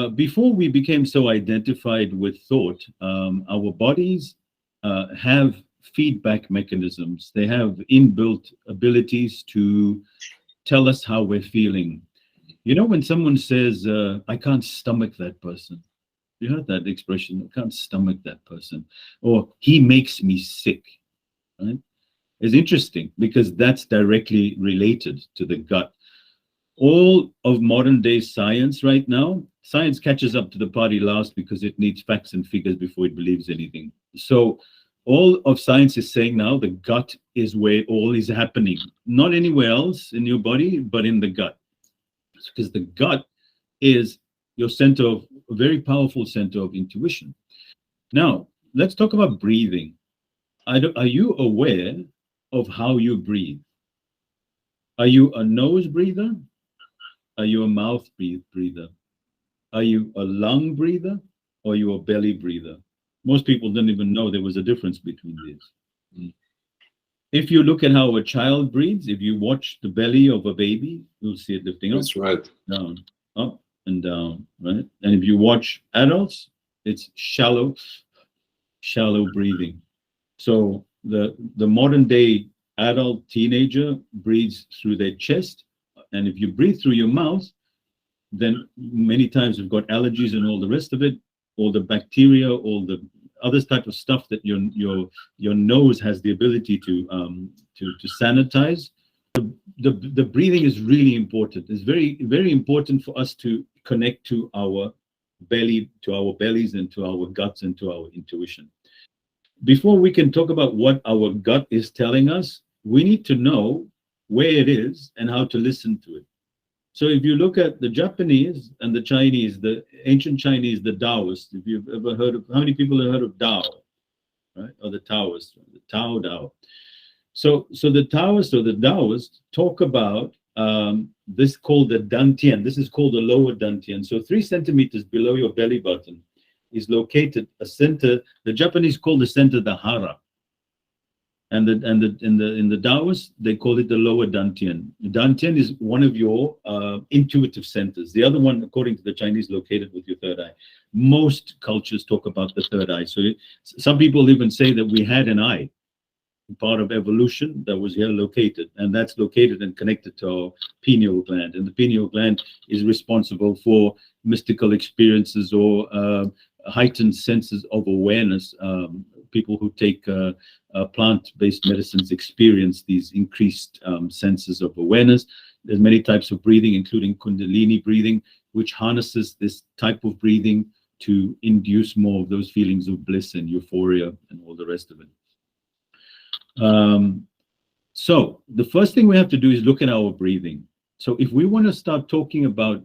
before we became so identified with thought, our bodies have feedback mechanisms. They have inbuilt abilities to tell us how we're feeling. You know, when someone says, I can't stomach that person, you heard that expression, I can't stomach that person, or he makes me sick, right? It's interesting because that's directly related to the gut. All of modern day science right now, science catches up to the party last because it needs facts and figures before it believes anything. So all of science is saying now the gut is where all is happening, not anywhere else in your body, but in the gut. Because the gut is your center of, a very powerful center of intuition. Now, let's talk about breathing. Are you aware of how you breathe? Are you a nose breather? Are you a mouth breather? Are you a lung breather? Or are you a belly breather? Most people didn't even know there was a difference between these. If you look at how a child breathes, if you watch the belly of a baby, you'll see it lifting up. That's right. Down, up and down, right? And if you watch adults, it's shallow breathing. So the modern day adult teenager breathes through their chest. And if you breathe through your mouth, then many times you've got allergies and all the rest of it, all the bacteria, all the other type of stuff that your nose has the ability to sanitize. The breathing is really important. It's very, very important for us to connect to our belly, to our bellies, and to our guts, and to our intuition. Before we can talk about what our gut is telling us, we need to know where it is and how to listen to it. So if you look at the Japanese and the Chinese, the ancient Chinese, the Taoists, if you've ever heard of, how many people have heard of Tao, right? Or the Taoists, the Tao. So the Taoists or the Taoists talk about this called the Dantian. This is called the lower Dantian. So 3 centimeters below your belly button is located a center. The Japanese call the center the Hara. And in the Taoists, they call it the lower Dantian. The Dantian is one of your intuitive centers. The other one, according to the Chinese, located with your third eye. Most cultures talk about the third eye. So some people even say that we had an eye, part of evolution, that was here located, and that's located and connected to our pineal gland. And the pineal gland is responsible for mystical experiences or heightened senses of awareness. People who take plant-based medicines experience these increased senses of awareness. There's many types of breathing, including Kundalini breathing, which harnesses this type of breathing to induce more of those feelings of bliss and euphoria and all the rest of it. So the first thing we have to do is look at our breathing. So if we want to start talking about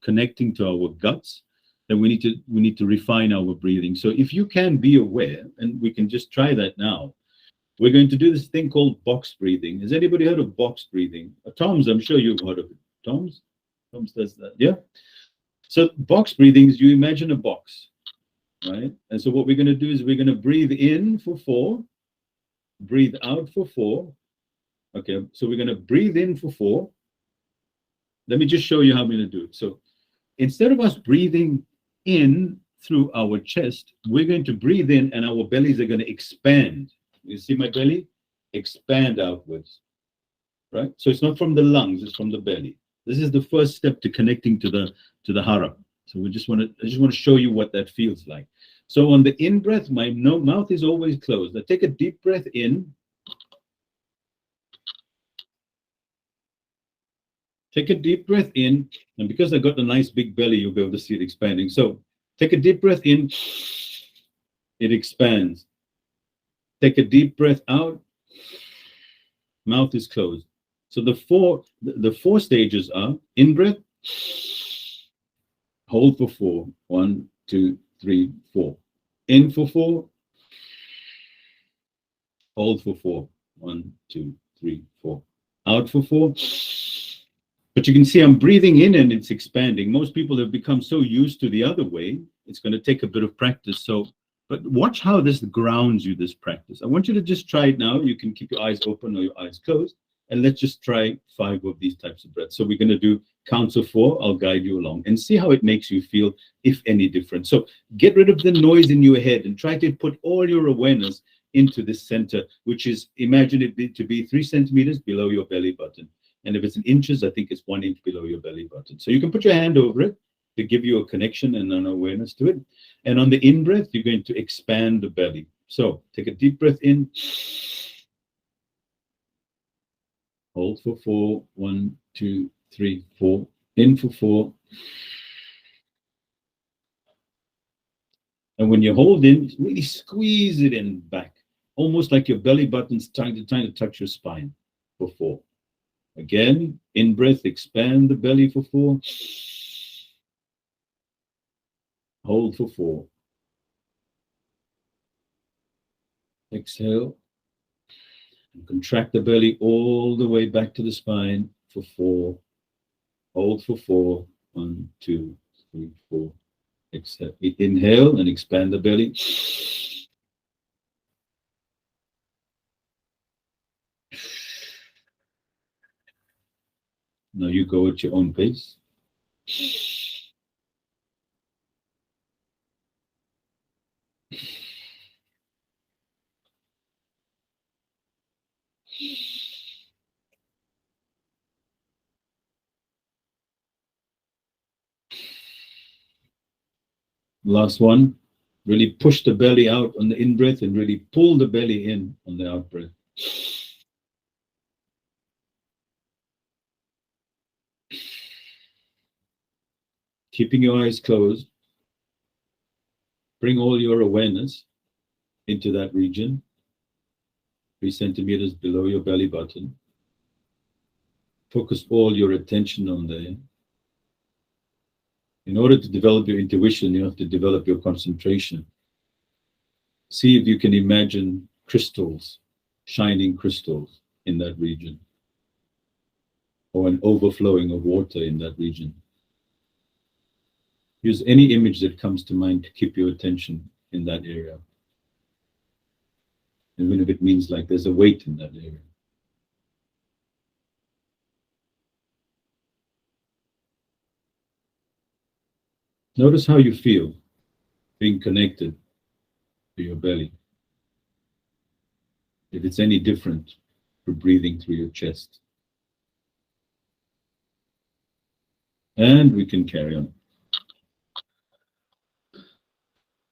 connecting to our guts, then we need to refine our breathing. So if you can be aware, and we can just try that now, we're going to do this thing called box breathing. Has anybody heard of box breathing? Tom's, I'm sure you've heard of it. Tom's does that, yeah? So box breathing is you imagine a box, right? And so what we're going to do is we're going to breathe in for 4, breathe out for 4. Okay, so we're going to breathe in for 4. Let me just show you how I'm going to do it. So instead of us breathing in through our chest, we're going to breathe in and our bellies are going to expand. You see my belly? Expand outwards, right? So it's not from the lungs, it's from the belly. This is the first step to connecting to the hara. So I just want to show you what that feels like. So on the in breath, my mouth is always closed. I take a deep breath in. Take a deep breath in, and because I got a nice big belly, you'll be able to see it expanding. So take a deep breath in, it expands. Take a deep breath out, mouth is closed. So the four stages are in breath, hold for 4, 1, 2, 3, 4. In for 4, hold for 4, 1, 2, 3, 4. Out for 4. But you can see I'm breathing in and it's expanding. Most people have become so used to the other way, it's going to take a bit of practice. So, but watch how this grounds you, this practice. I want you to just try it now. You can keep your eyes open or your eyes closed. And let's just try 5 of these types of breaths. So we're going to do Counts of 4, I'll guide you along and see how it makes you feel, if any different. So get rid of the noise in your head and try to put all your awareness into this center, which is, imagine it to be 3 centimeters below your belly button. And if it's in inches, I think it's 1 inch below your belly button. So you can put your hand over it to give you a connection and an awareness to it. And on the in-breath, you're going to expand the belly. So take a deep breath in. Hold for 4. 1, 2, 3, 4. In for 4. And when you hold in, really squeeze it in back, almost like your belly button's trying to touch your spine for 4. Again, in breath, expand the belly for 4. Hold for 4. Exhale. And contract the belly all the way back to the spine for 4. Hold for 4. 1, 2, 3, 4. Exhale. Inhale and expand the belly. Now you go at your own pace. Last one. Really push the belly out on the in-breath and really pull the belly in on the out-breath. Keeping your eyes closed, bring all your awareness into that region, 3 centimeters below your belly button. Focus all your attention on there. In order to develop your intuition, you have to develop your concentration. See if you can imagine crystals, shining crystals in that region, or an overflowing of water in that region. Use any image that comes to mind to keep your attention in that area. Even if it means like there's a weight in that area. Notice how you feel being connected to your belly. If it's any different for breathing through your chest. And we can carry on.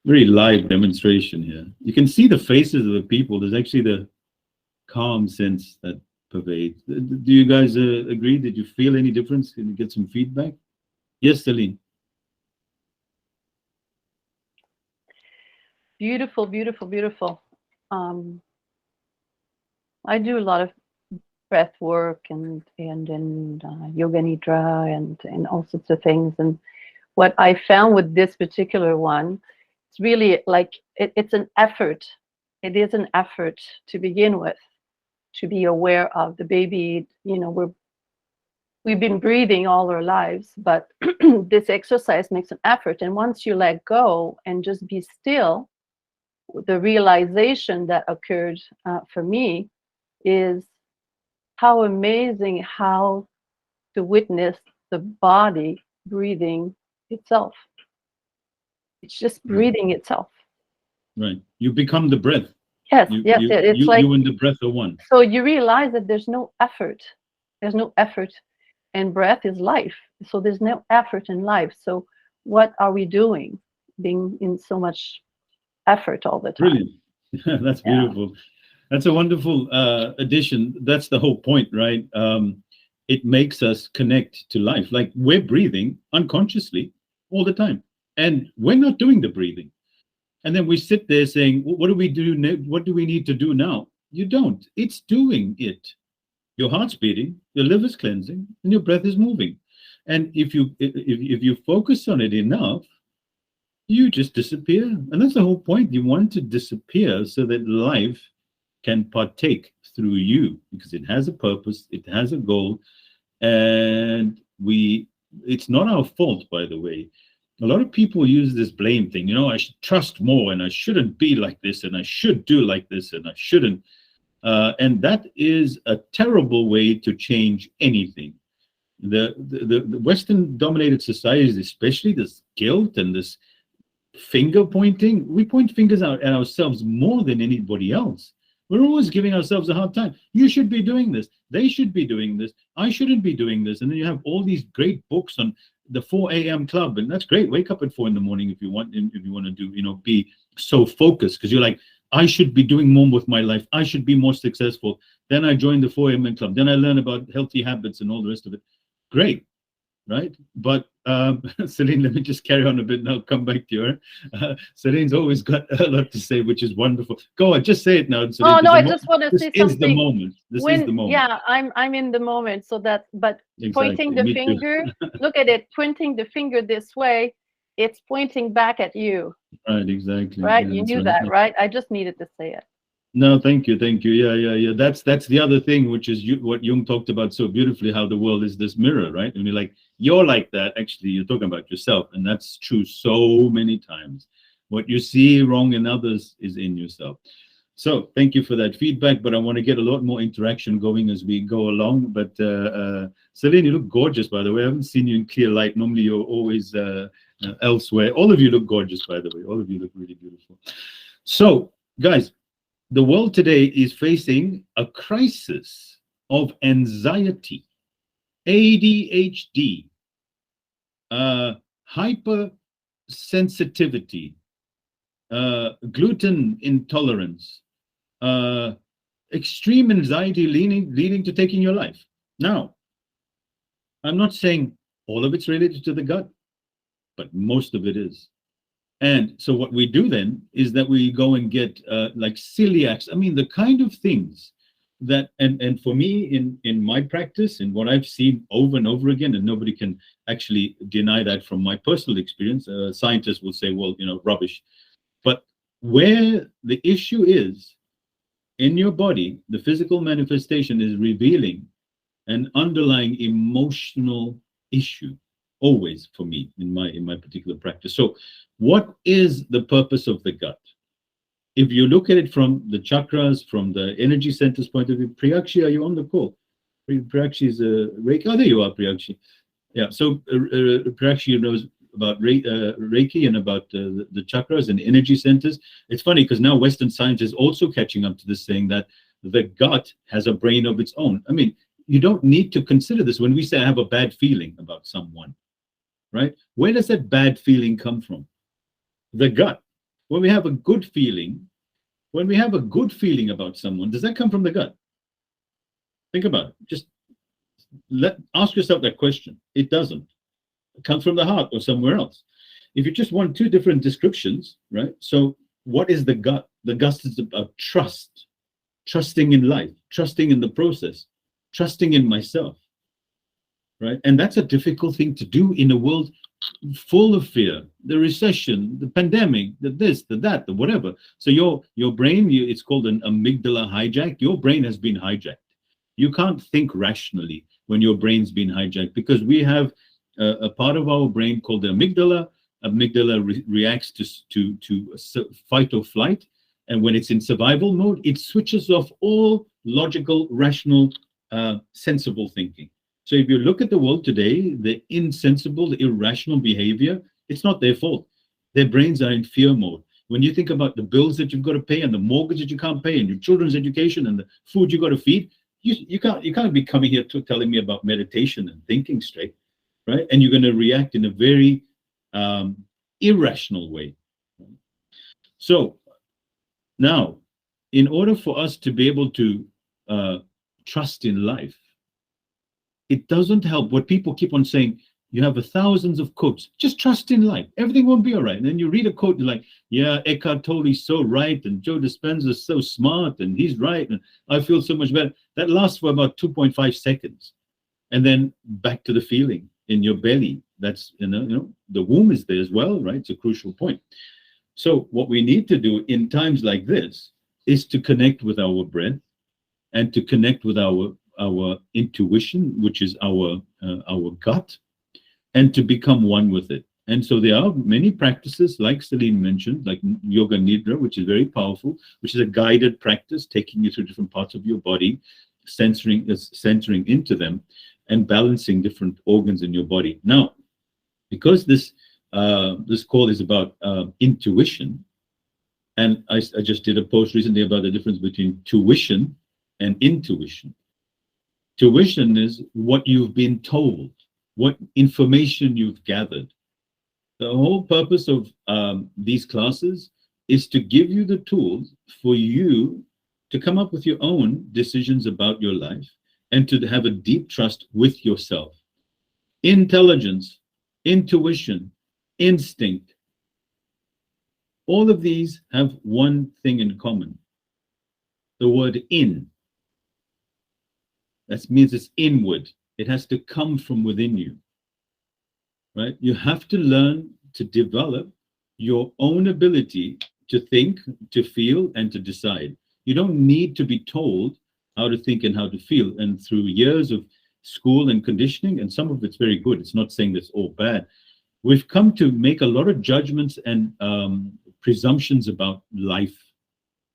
Very live demonstration here. You can see the faces of the people. There's actually the calm sense that pervades. Do you guys agree? Did you feel any difference? Can you get some feedback? Yes, Celine. Beautiful, beautiful, beautiful. I do a lot of breath work and yoga nidra and all sorts of things. And what I found with this particular one, it's really like it's an effort. It is an effort to begin with, to be aware of the baby. You know, we've been breathing all our lives, but this exercise makes an effort. And once you let go and just be still, the realization that occurred for me is how amazing how to witness the body breathing itself. It's just breathing itself. Right. You become the breath. Yes, yes. It's like you and the breath are one. So you realize that there's no effort. There's no effort. And breath is life. So there's no effort in life. So what are we doing being in so much effort all the time? Brilliant. That's beautiful. Yeah. That's a wonderful addition. That's the whole point, right? It makes us connect to life. Like we're breathing unconsciously all the time. And we're not doing the breathing. And then we sit there saying, well, what do we do? What do we need to do now? You don't. It's doing it. Your heart's beating, your liver's cleansing, and your breath is moving. And if you focus on it enough, you just disappear. And that's the whole point. You want to disappear so that life can partake through you, because it has a purpose, it has a goal, and it's not our fault, by the way. A lot of people use this blame thing. You know, I should trust more, and I shouldn't be like this, and I should do like this, and I shouldn't. And that is a terrible way to change anything. The Western dominated societies, especially this guilt and this finger pointing, we point fingers out at ourselves more than anybody else. We're always giving ourselves a hard time. You should be doing this. They should be doing this. I shouldn't be doing this. And then you have all these great books on the 4 a.m. club, and that's great. Wake up at 4 in the morning if you want to do, be so focused, because you're like, I should be doing more with my life. I should be more successful. Then I join the 4 a.m. club. Then I learn about healthy habits and all the rest of it. Great, right? But Celine, let me just carry on a bit and I'll come back to you. Celine's always got a lot to say, which is wonderful. Go on, just say it now. Celine, oh no, I just want to say something. This is the moment. This is the moment. Yeah, I'm in the moment. So that, but Exactly. pointing the finger, look at it, pointing the finger this way, it's pointing back at you. Right, exactly. Right, Yeah, you knew right. that, right? I just needed to say it. No, thank you. Yeah. That's the other thing, which is what Jung talked about so beautifully, how the world is this mirror, right? And you're like, you're like that. Actually, you're talking about yourself, and that's true so many times. What you see wrong in others is in yourself. So thank you for that feedback, but I want to get a lot more interaction going as we go along. But Celine, you look gorgeous, by the way. I haven't seen you in clear light. Normally, you're always elsewhere. All of you look gorgeous, by the way. All of you look really beautiful. So, guys, the world today is facing a crisis of anxiety, ADHD, hypersensitivity, gluten intolerance, extreme anxiety leading to taking your life. Now, I'm not saying all of it's related to the gut, but most of it is. And so what we do then is that we go and get like celiacs. I mean, the kind of things that, and for me in my practice and what I've seen over and over again, and nobody can actually deny that from my personal experience, scientists will say, well, rubbish. But where the issue is in your body, the physical manifestation is revealing an underlying emotional issue. Always for me in my particular practice. So what is the purpose of the gut? If you look at it from the chakras, from the energy centers point of view, Priyakshi, are you on the call? Priyakshi is Reiki. Oh, there you are, Priyakshi. Yeah, so Priyakshi knows about Reiki and about the chakras and energy centers. It's funny because now Western science is also catching up to this, saying that the gut has a brain of its own. I mean, you don't need to consider this when we say I have a bad feeling about someone. Right? Where does that bad feeling come from? The gut. When we have a good feeling about someone, does that come from the gut? Think about it. Just ask yourself that question. It doesn't. It comes from the heart or somewhere else. If you just want two different descriptions, right? So what is the gut? The gut is about trust, trusting in life, trusting in the process, trusting in myself. Right? And that's a difficult thing to do in a world full of fear, the recession, the pandemic, the this, the that, the whatever. So your brain, it's called an amygdala hijack. Your brain has been hijacked. You can't think rationally when your brain's been hijacked, because we have a part of our brain called the amygdala. Amygdala reacts to fight or flight. And when it's in survival mode, it switches off all logical, rational, sensible thinking. So if you look at the world today, the insensible, the irrational behavior, it's not their fault. Their brains are in fear mode. When you think about the bills that you've got to pay and the mortgage that you can't pay and your children's education and the food you got to feed, you can't be coming here to telling me about meditation and thinking straight, right? And you're going to react in a very irrational way. So now, in order for us to be able to trust in life, it doesn't help what people keep on saying. You have thousands of quotes. Just trust in life. Everything won't be all right. And then you read a quote, you're like, yeah, Eckhart Tolle is so right, and Joe Dispenza is so smart, and he's right, and I feel so much better. That lasts for about 2.5 seconds. And then back to the feeling in your belly. That's, the womb is there as well, right? It's a crucial point. So what we need to do in times like this is to connect with our breath and to connect with our intuition, which is our gut, and to become one with it. And so there are many practices, like Celine mentioned, like Yoga Nidra, which is very powerful, which is a guided practice, taking you through different parts of your body, centering into them. and balancing different organs in your body. Now, because this call is about intuition, and I just did a post recently about the difference between tuition and intuition. Tuition is what you've been told, what information you've gathered. The whole purpose of these classes is to give you the tools for you to come up with your own decisions about your life and to have a deep trust with yourself. Intelligence, intuition, instinct, all of these have one thing in common: the word in. That means it's inward. It has to come from within you, right? You have to learn to develop your own ability to think, to feel, and to decide. You don't need to be told how to think and how to feel. And through years of school and conditioning, and some of it's very good, it's not saying that's all bad, we've come to make a lot of judgments and presumptions about life,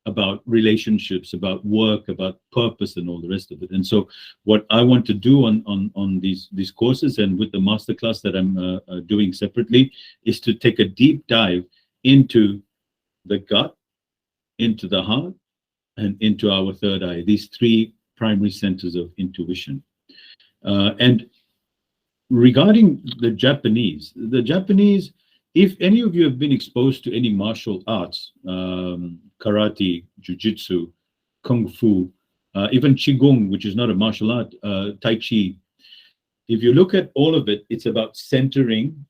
about relationships, about work, about purpose, and all the rest of it. And so what I want to do on these courses and with the masterclass that I'm doing separately is to take a deep dive into the gut, into the heart, and into our third eye, these three primary centers of intuition. And regarding the Japanese, if any of you have been exposed to any martial arts, karate, jiu-jitsu, kung fu, even qigong, which is not a martial art, tai chi, if you look at all of it, it's about centering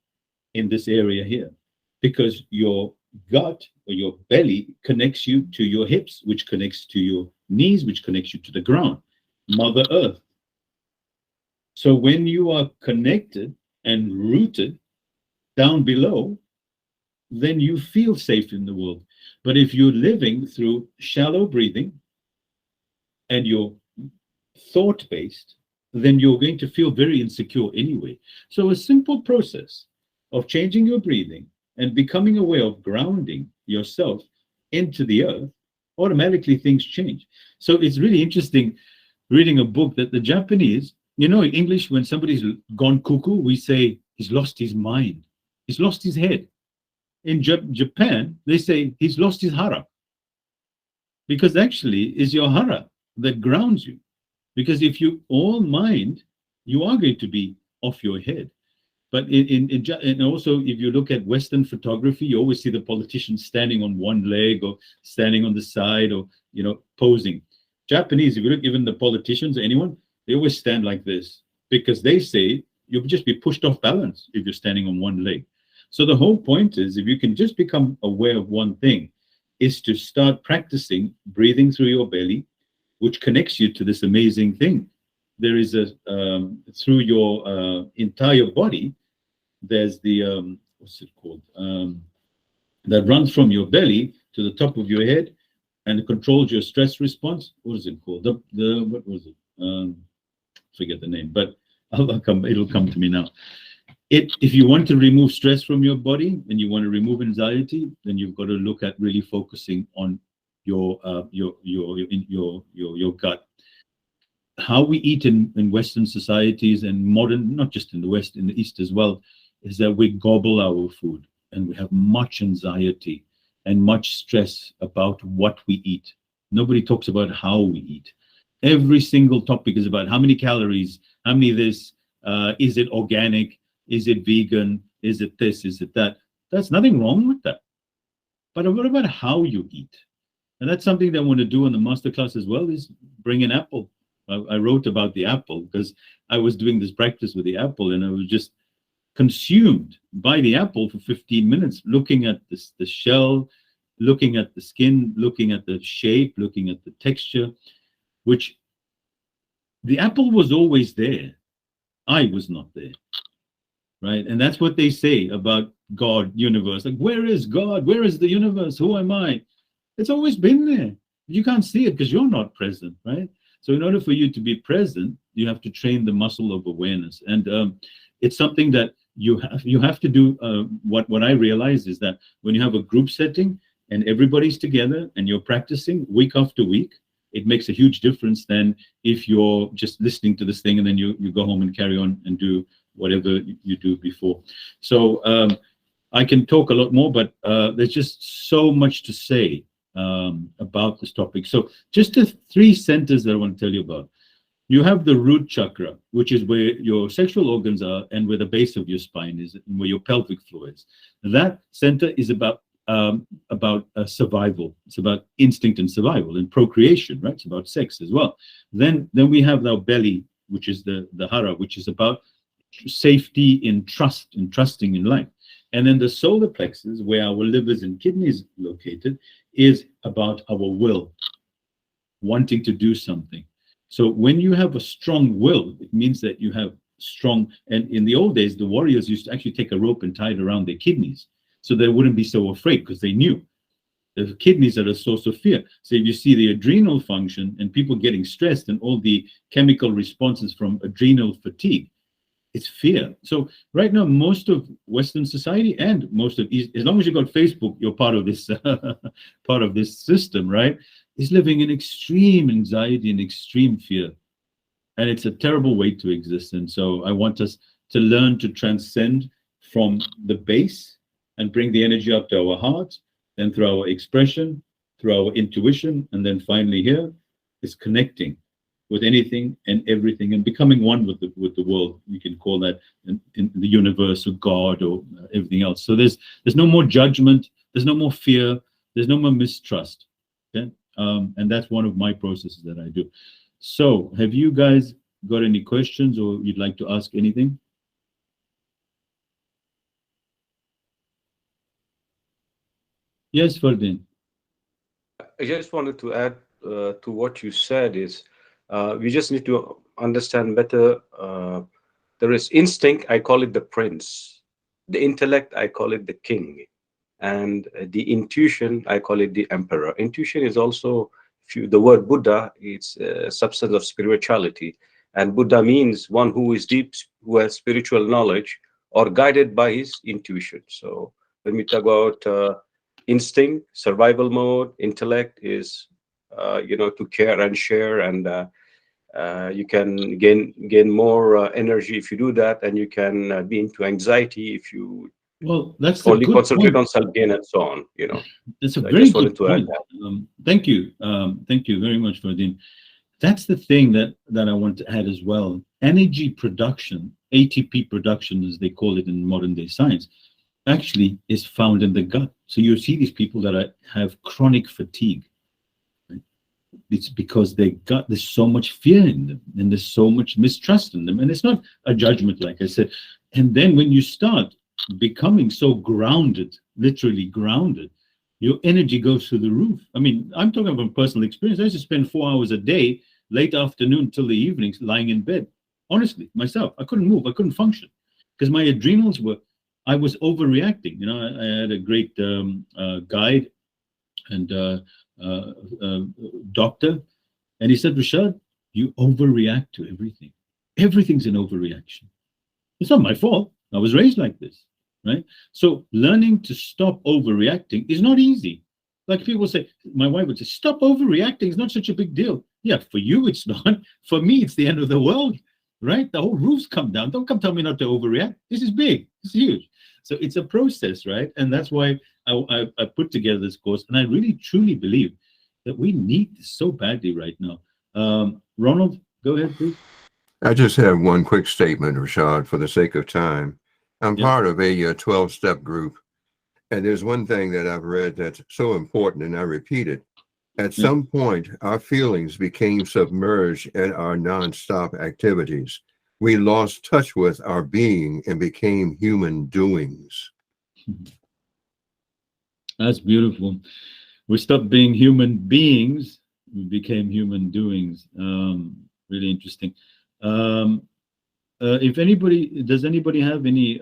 in this area here, because your gut or your belly connects you to your hips, which connects to your knees, which connects you to the ground, Mother Earth. So when you are connected and rooted down below, then you feel safe in the world. But if you're living through shallow breathing and you're thought-based, then you're going to feel very insecure anyway. So a simple process of changing your breathing and becoming aware of grounding yourself into the earth, automatically things change. So it's really interesting reading a book that the Japanese, in English, when somebody's gone cuckoo, we say he's lost his mind. He's lost his head. In Japan, they say he's lost his hara. Because actually, it's your hara that grounds you. Because if you all mind, you are going to be off your head. But and also, if you look at Western photography, you always see the politicians standing on one leg or standing on the side or, posing. Japanese, if you look, even the politicians, anyone, they always stand like this because they say you'll just be pushed off balance if you're standing on one leg. So the whole point is, if you can just become aware of one thing, is to start practicing breathing through your belly, which connects you to this amazing thing. There is through your entire body, there's the, what's it called? That runs from your belly to the top of your head and controls your stress response. What is it called? What was it? Forget the name, but it'll come to me now. If you want to remove stress from your body and you want to remove anxiety, then you've got to look at really focusing on your gut. How we eat in Western societies and modern, not just in the West, in the East as well, is that we gobble our food and we have much anxiety and much stress about what we eat. Nobody talks about how we eat. Every single topic is about how many calories, how many this, is it organic, is it vegan, is it this, is it that? There's nothing wrong with that. But what about how you eat? And that's something that I want to do in the masterclass as well, is bring an apple. I wrote about the apple because I was doing this practice with the apple and I was just consumed by the apple for 15 minutes, looking at the shell, looking at the skin, looking at the shape, looking at the texture, which the apple was always there. I was not there, right? And that's what they say about God, universe. Like, where is God? Where is the universe? Who am I? It's always been there. You can't see it because you're not present, right? So in order for you to be present, you have to train the muscle of awareness. And it's something that you have to do. What I realize is that when you have a group setting and everybody's together and you're practicing week after week, it makes a huge difference than if you're just listening to this thing and then you go home and carry on and do whatever you do before. So I can talk a lot more, but there's just so much to say about this topic. So just the 3 centers that I want to tell you about. You have the root chakra, which is where your sexual organs are and where the base of your spine is, and where your pelvic floor is. That center is about survival. It's about instinct and survival and procreation, right? It's about sex as well. Then we have our belly, which is the hara, which is about safety in trust and trusting in life. And then the solar plexus, where our livers and kidneys located, is about our will, wanting to do something. So when you have a strong will, it means that you have strong, and in the old days, the warriors used to actually take a rope and tie it around their kidneys so they wouldn't be so afraid, because they knew the kidneys are a source of fear. So if you see the adrenal function and people getting stressed and all the chemical responses from adrenal fatigue, it's fear. So right now, most of Western society and most of East, as long as you got Facebook, you're part of this part of this system, right? Is living in extreme anxiety and extreme fear. And it's a terrible way to exist. And so I want us to learn to transcend from the base and bring the energy up to our heart, then through our expression, through our intuition, and then finally here is connecting with anything and everything and becoming one with the world. You can call that in the universe or God or everything else. So there's no more judgment, there's no more fear, there's no more mistrust. Okay? And that's one of my processes that I do. So have you guys got any questions or you'd like to ask anything? Yes, Ferdinand. I just wanted to add to what you said is we just need to understand better. There is instinct, I call it the prince. The intellect, I call it the king. And the intuition, I call it the emperor. Intuition is also, the word Buddha, it's a substance of spirituality. And Buddha means one who is deep, who has spiritual knowledge or guided by his intuition. So when we talk about instinct, survival mode, intellect is, to care and share, and you can gain more energy if you do that, and you can be into anxiety if you that's only concentrate point on self-gain and so on. That's a So I very just good wanted to add point. that. Thank you. Thank you very much, Ferdinand. That's the thing that I want to add as well. Energy production, ATP production, as they call it in modern day science, actually is found in the gut. So you see these people that have chronic fatigue. Right? It's because their gut, there's so much fear in them and there's so much mistrust in them. And it's not a judgment, like I said. And then when you start becoming so grounded, literally grounded, your energy goes through the roof. I mean, I'm talking about personal experience. I used to spend 4 hours a day, late afternoon till the evenings, lying in bed. Honestly, myself, I couldn't move. I couldn't function because my adrenals I was overreacting. I had a great guide and doctor, and he said, Rashad, you overreact to everything. Everything's an overreaction. It's not my fault. I was raised like this, right? So learning to stop overreacting is not easy. Like people say, my wife would say, stop overreacting. It's not such a big deal. Yeah, for you, it's not. For me, it's the end of the world, right? The whole roof's come down. Don't come tell me not to overreact. This is big. It's huge. So it's a process, right? And that's why I put together this course. And I really, truly believe that we need this so badly right now. Ronald, go ahead, please. I just have one quick statement, Rashad, for the sake of time. I'm part of a 12-step group, and there's one thing that I've read that's so important, and I repeat it. At some point, our feelings became submerged in our nonstop activities. We lost touch with our being and became human doings. That's beautiful. We stopped being human beings, we became human doings. Really interesting. If does anybody have any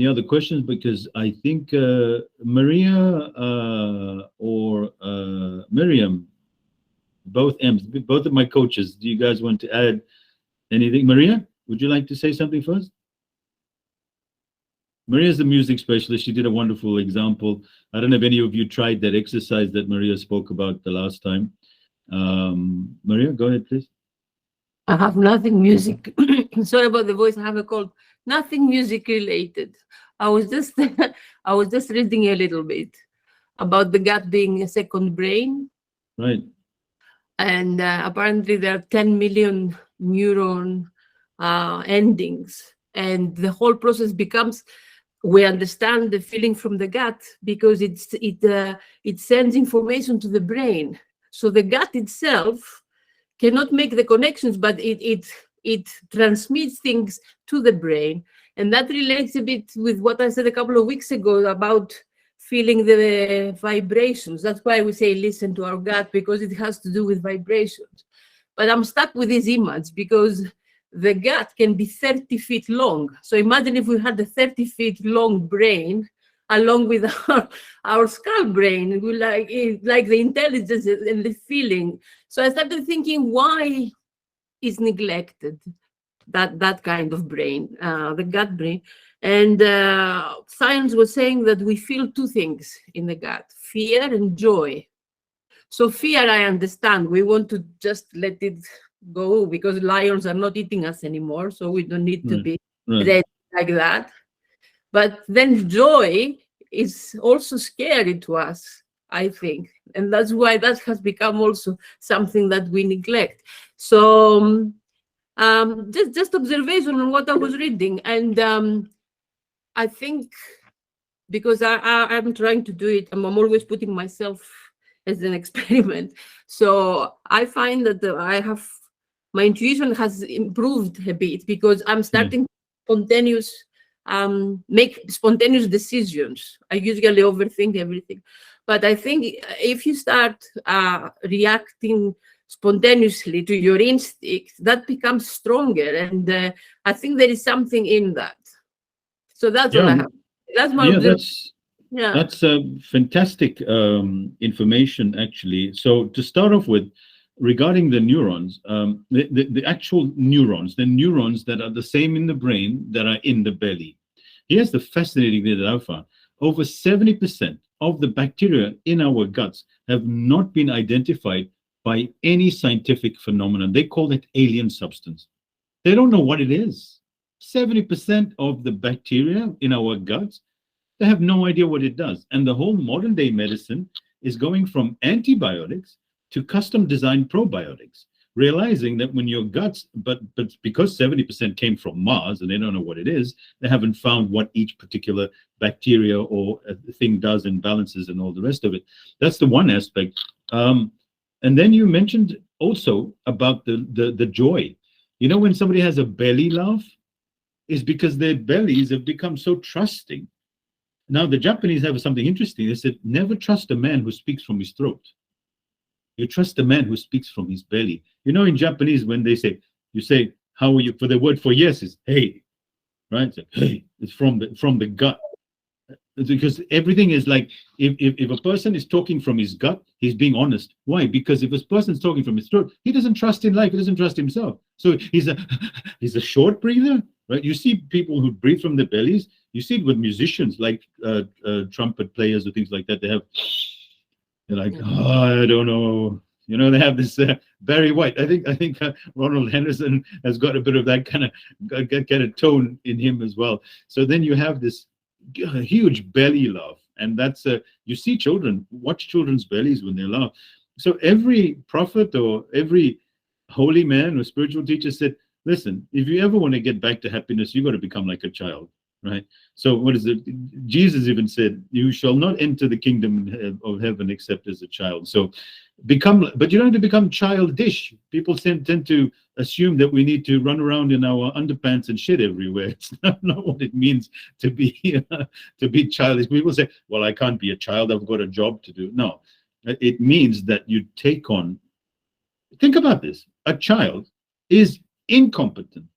other questions? Because I think Maria or Miriam, both of my coaches, do you guys want to add anything? Maria, would you like to say something first? Maria is the music specialist. She did a wonderful example. I don't know if any of you tried that exercise that Maria spoke about the last time. Maria, go ahead, please. I have nothing music. Sorry about the voice. I have a cold. Nothing music related. I was just I was just reading a little bit about the gut being a second brain, Right. and apparently there are 10 million neuron endings, and the whole process becomes. We understand the feeling from the gut because it sends information to the brain. So the gut itself cannot make the connections, but it transmits things to the brain, and that relates a bit with what I said a couple of weeks ago about feeling the vibrations. That's why we say listen to our gut, because it has to do with vibrations. But I'm stuck with this image because the gut can be 30 feet long. So imagine if we had a 30 feet long brain along with our skull brain, we like the intelligence and the feeling. So I started thinking, why is neglected that kind of brain, the gut brain? And science was saying that we feel two things in the gut, fear and joy. So fear, I understand. We want to just let it go because lions are not eating us anymore. So we don't need to be ready like that. But then joy is also scary to us, I think. And that's why that has become also something that we neglect. So just observation on what I was reading. And I think because I'm trying to do it, I'm always putting myself as an experiment. So I find that my intuition has improved a bit because I'm starting make spontaneous decisions. I usually overthink everything, but I think if you start reacting spontaneously to your instinct, that becomes stronger, and I think there is something in that. So that's what I have. That's my observation. That's fantastic information, actually. So to start off with, regarding the neurons, the actual neurons, the neurons that are the same in the brain that are in the belly. Here's the fascinating thing that I found. Over 70% of the bacteria in our guts have not been identified by any scientific phenomenon. They call it alien substance. They don't know what it is. 70% of the bacteria in our guts, they have no idea what it does. And the whole modern day medicine is going from antibiotics to custom designed probiotics, realizing that when your guts, but because 70% came from Mars and they don't know what it is, they haven't found what each particular bacteria or thing does and balances and all the rest of it. That's the one aspect. And then you mentioned also about the joy. You know, when somebody has a belly laugh, is because their bellies have become so trusting. Now, the Japanese have something interesting. They said, never trust a man who speaks from his throat. You trust a man who speaks from his belly. You know, in Japanese, when they say, you say, how are you? For the word for yes is hey, right? It's like, hey, it's from the gut. It's because everything is like, if a person is talking from his gut, he's being honest. Why? Because if a person's talking from his throat, he doesn't trust in life. He doesn't trust himself. So he's a short breather, right? You see people who breathe from their bellies. You see it with musicians like trumpet players or things like that. They're like, oh, I don't know. You know, they have this Barry White. I think Ronald Henderson has got a bit of that kind of tone in him as well. So then you have this huge belly laugh, and that's you see children watch children's bellies when they laugh. So every prophet or every holy man or spiritual teacher said, listen, if you ever want to get back to happiness, you got to become like a child, right? So what is it? Jesus even said, you shall not enter the kingdom of heaven except as a child. So but you don't have to become childish. People tend to assume that we need to run around in our underpants and shit everywhere. It's not what it means to be childish. People say, well, I can't be a child, I've got a job to do. No, it means that you take on, think about this, a child is incompetent.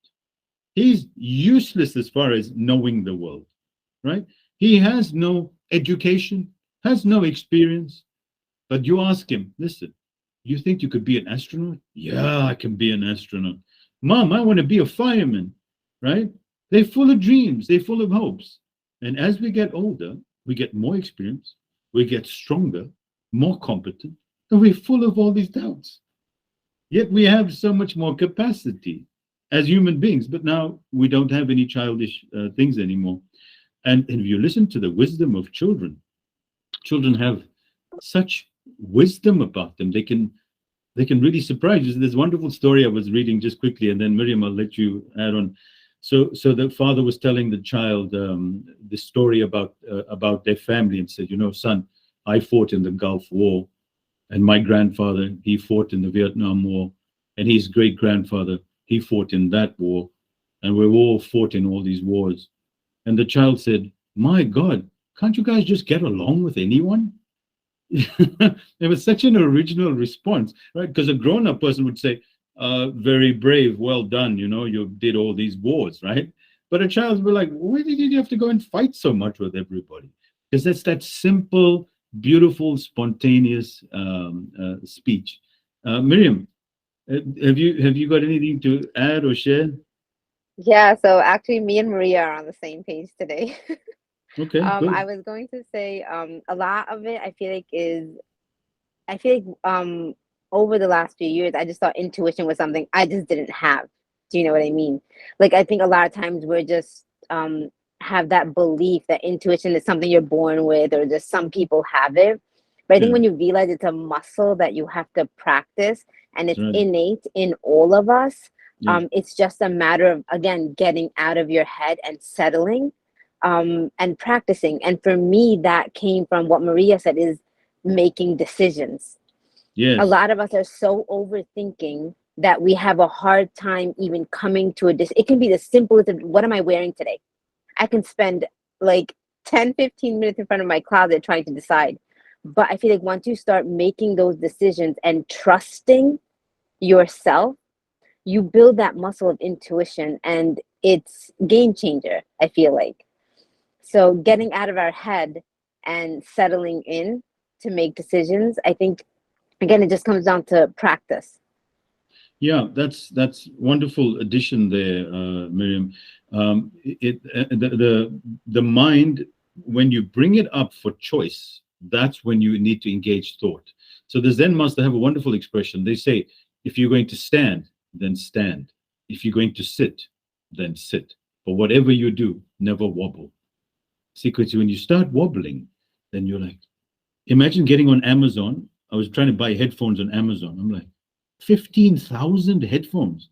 He's useless as far as knowing the world, right? He has no education, has no experience. But you ask him, listen, you think you could be an astronaut? Yeah, I can be an astronaut. Mom, I want to be a fireman, right? They're full of dreams. They're full of hopes. And as we get older, we get more experience. We get stronger, more competent, And we're full of all these doubts. Yet we have so much more capacity as human beings, but now we don't have any childish things anymore. And if you listen to the wisdom of children, children have such wisdom about them. They can really surprise you. There's a wonderful story I was reading just quickly, and then Miriam, I'll let you add on. So the father was telling the child the story about their family, and said, son, I fought in the Gulf War, and my grandfather, he fought in the Vietnam War, and his great grandfather, he fought in that war, and we've all fought in all these wars. And the child said, my God, can't you guys just get along with anyone? It was such an original response, right? Because a grown-up person would say, very brave, well done, you did all these wars, right? But a child would be like, why did you have to go and fight so much with everybody? Because that's that simple, beautiful, spontaneous speech. Miriam, have you got anything to add or share? Yeah, so actually me and Maria are on the same page today. Okay, good. I was going to say a lot of it I feel like over the last few years I just thought intuition was something I just didn't have. Do you know what I mean? Like, I think a lot of times we're just have that belief that intuition is something you're born with, or just some people have it. But I think when you realize it's a muscle that you have to practice, and it's innate in all of us, it's just a matter of, again, getting out of your head and settling and practicing. And for me, that came from what Maria said, is making decisions. Yes. A lot of us are so overthinking that we have a hard time even coming to a decision. It can be the simplest of, what am I wearing today? I can spend like 10-15 minutes in front of my closet trying to decide. But I feel like once you start making those decisions and trusting yourself, you build that muscle of intuition, and it's game changer, I feel like. So getting out of our head and settling in to make decisions, I think, again, it just comes down to practice. Yeah, that's wonderful addition there, Miriam. The mind, when you bring it up for choice, that's when you need to engage thought. So the Zen master have a wonderful expression. They say, if you're going to stand, then stand. If you're going to sit, then sit. But whatever you do, never wobble. See, because when you start wobbling, then you're like, imagine getting on Amazon. I was trying to buy headphones on Amazon. I'm like, 15,000 headphones.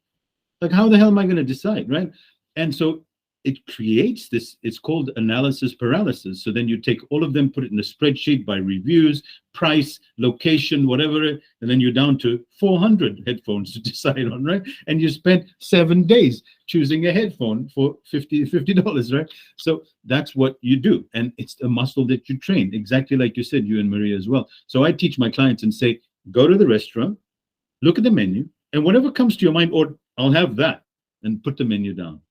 Like, how the hell am I going to decide, right? And so it creates this, it's called analysis paralysis. So then you take all of them, put it in a spreadsheet by reviews, price, location, whatever, and then you're down to 400 headphones to decide on, right? And you spent 7 days choosing a headphone for $50, right? So that's what you do. And it's a muscle that you train, exactly like you said, you and Maria as well. So I teach my clients and say, go to the restaurant, look at the menu, and whatever comes to your mind, or I'll have that, and put the menu down.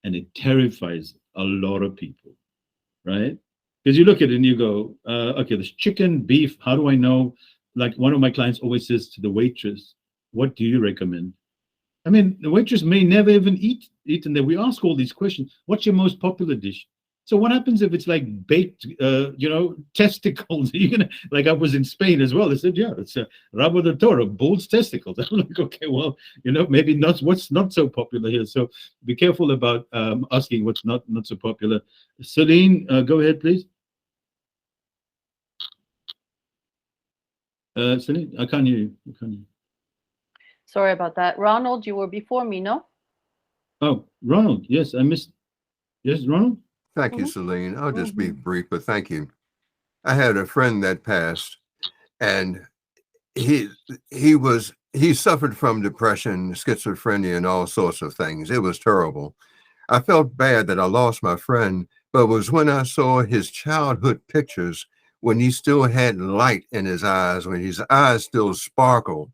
And it terrifies a lot of people, right? Because you look at it and you go, okay, there's chicken, beef, how do I know? Like, one of my clients always says to the waitress, what do you recommend? I mean, the waitress may never even eaten there. We ask all these questions. What's your most popular dish? So what happens if it's like baked, testicles? You're gonna, like, I was in Spain as well. They said, yeah, it's a rabo de toro, bull's testicles. I'm like, okay, well, maybe not. What's not so popular here? So be careful about asking what's not so popular. Celine, go ahead, please. Celine, I can't hear you. Sorry about that. Ronald, you were before me, no? Oh, Ronald, yes, I missed. Yes, Ronald? Thank you, Celine. I'll just be brief, but thank you. I had a friend that passed, and he suffered from depression, schizophrenia, and all sorts of things. It was terrible. I felt bad that I lost my friend, but it was when I saw his childhood pictures, when he still had light in his eyes, when his eyes still sparkled,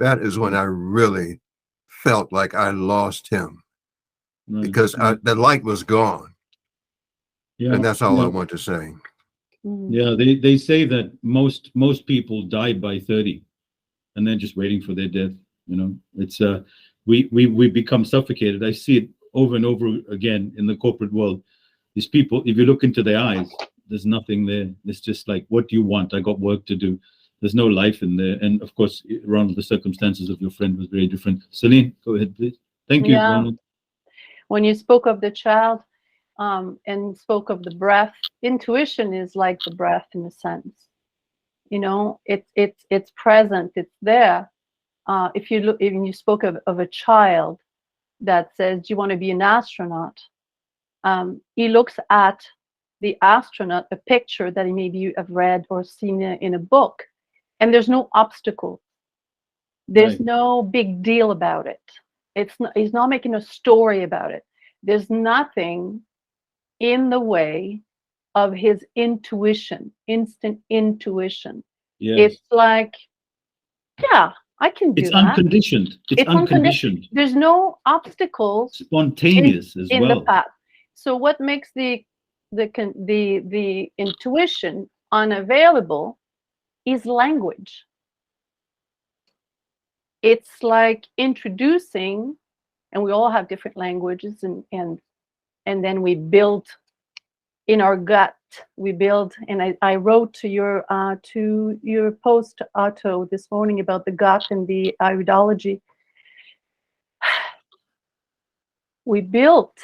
that is when I really felt like I lost him, because the light was gone. Yeah, and that's all I want to say. Yeah, they say that most people die by 30, and they're just waiting for their death. It's we become suffocated. I see it over and over again in the corporate world. These people, if you look into their eyes, there's nothing there. It's just like, what do you want? I got work to do. there's no life in there. And of course, Ronald, the circumstances of your friend was very different. Celine, go ahead, please. Thank you, Yeah. Ronald. When you spoke of the child and spoke of the breath, intuition is like the breath in a sense. You know, it's present, it's there. If you spoke of a child that says, "Do you want to be an astronaut?" He looks at the astronaut, a picture that maybe you have read or seen in a book, and there's no obstacle. There's Right. no big deal about it. He's not making a story about it. There's nothing in the way of his intuition, instant intuition. Yes. It's like, yeah, I can do It's that. unconditioned. It's unconditioned. There's no obstacles Spontaneous as in well. the path. So what makes the intuition unavailable is language. It's like introducing, and we all have different languages, and then we build in our gut. We build, and I wrote to your post, Otto, this morning about the gut and the iridology. We built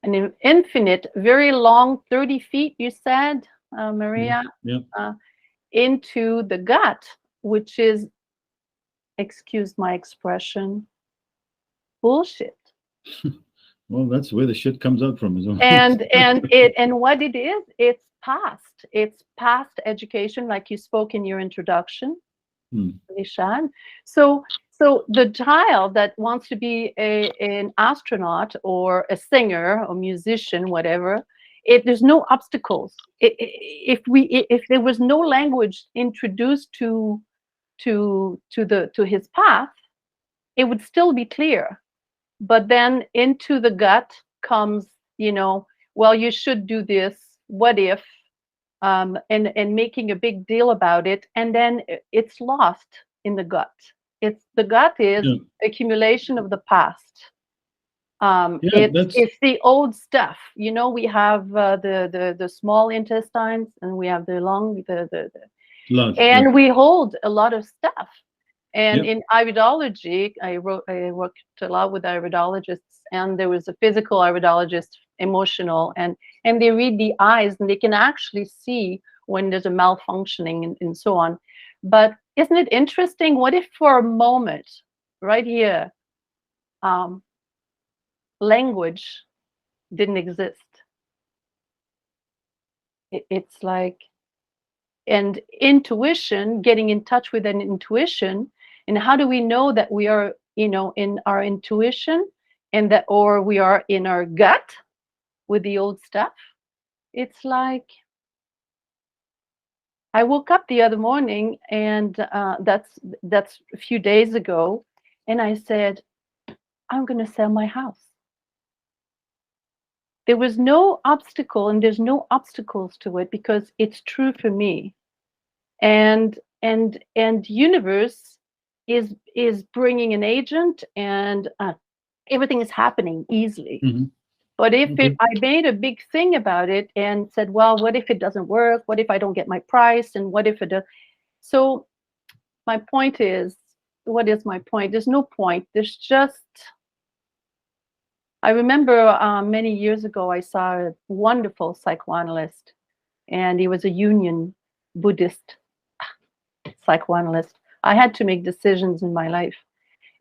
an infinite, very long, 30 feet, you said, Maria, into the gut, which is, excuse my expression, bullshit. Well, that's where the shit comes out from as well. And what it is, it's past education, like you spoke in your introduction, Rishad. So the child that wants to be an astronaut or a singer or musician, whatever, there's no obstacles. If there was no language introduced to his path, it would still be clear. But then into the gut comes, well, you should do this. What if? And making a big deal about it, and then it's lost in the gut. The gut is accumulation of the past. It's the old stuff. We have the small intestines, and we have the lung, Lungs, and we hold a lot of stuff. And in iridology, I worked a lot with iridologists, and there was a physical iridologist, emotional, and they read the eyes, and they can actually see when there's a malfunctioning and so on. But isn't it interesting? What if for a moment, right here, language didn't exist? It's like, and intuition, getting in touch with an intuition. And how do we know that we are, in our intuition, and that, or we are in our gut with the old stuff? It's like, I woke up the other morning, and that's a few days ago, and I said, I'm going to sell my house. There was no obstacle, and there's no obstacles to it, because it's true for me. And universe is bringing an agent, and everything is happening easily. Mm-hmm. But if I made a big thing about it and said, well, what if it doesn't work? What if I don't get my price? And what if it does? So my point is, what is my point? There's no point. There's just, I remember many years ago, I saw a wonderful psychoanalyst, and he was a Union Buddhist psychoanalyst. I had to make decisions in my life,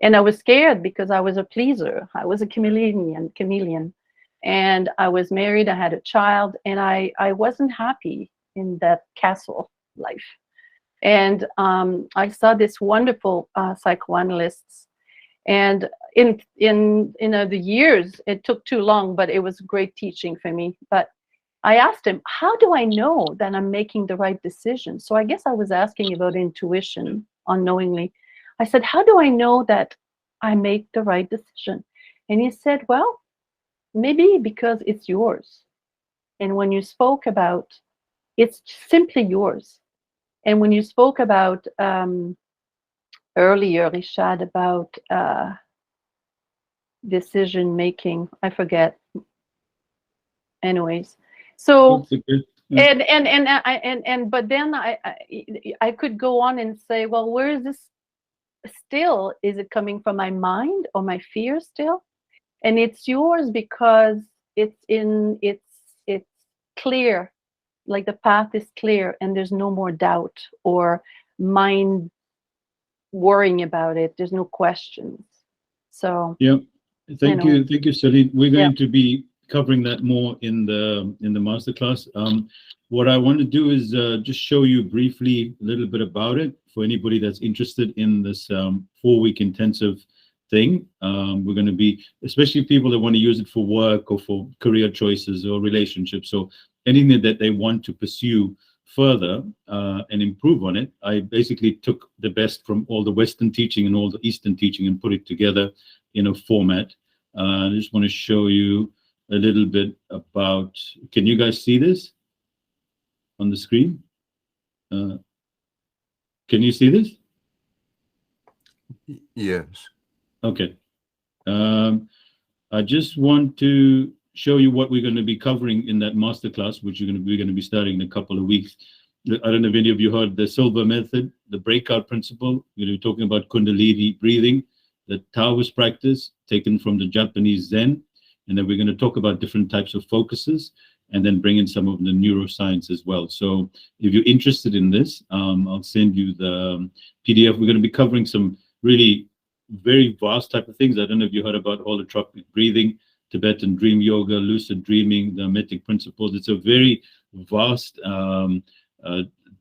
and I was scared because I was a pleaser. I was a chameleon, and I was married. I had a child, and I wasn't happy in that castle life. And I saw this wonderful psychoanalysts, and in the years, it took too long, but it was great teaching for me. But I asked him, how do I know that I'm making the right decision? So I guess I was asking about intuition unknowingly. I said, how do I know that I make the right decision? And he said, well, maybe because it's yours. And when you spoke about, it's simply yours. And when you spoke about earlier, Rishad, about decision making, I forget. Anyways, so But then I could go on and say, well, where is this still? Is it coming from my mind or my fear still? And it's yours because it's clear, like the path is clear and there's no more doubt or mind worrying about it. There's no questions. So yeah, thank you, Celine. We're going to be covering that more in the masterclass. What I want to do is just show you briefly a little bit about it for anybody that's interested in this 4-week intensive thing. We're going to be, especially people that want to use it for work or for career choices or relationships or anything that they want to pursue further and improve on it. I basically took the best from all the Western teaching and all the Eastern teaching and put it together in a format. I just want to show you a little bit about, can you guys see this on the screen? Can you see this? Yes. Okay. I just want to show you what we're going to be covering in that masterclass, which we're going to be starting in a couple of weeks. I don't know if any of you heard the Silver Method, the breakout principle. We're going to be talking about Kundalini breathing, the Taoist practice taken from the Japanese Zen, and then we're going to talk about different types of focuses and then bring in some of the neuroscience as well. So if you're interested in this, I'll send you the PDF. We're going to be covering some really very vast type of things. I don't know if you heard about holotropic breathing, Tibetan dream yoga, lucid dreaming, the Hermetic principles. It's a very vast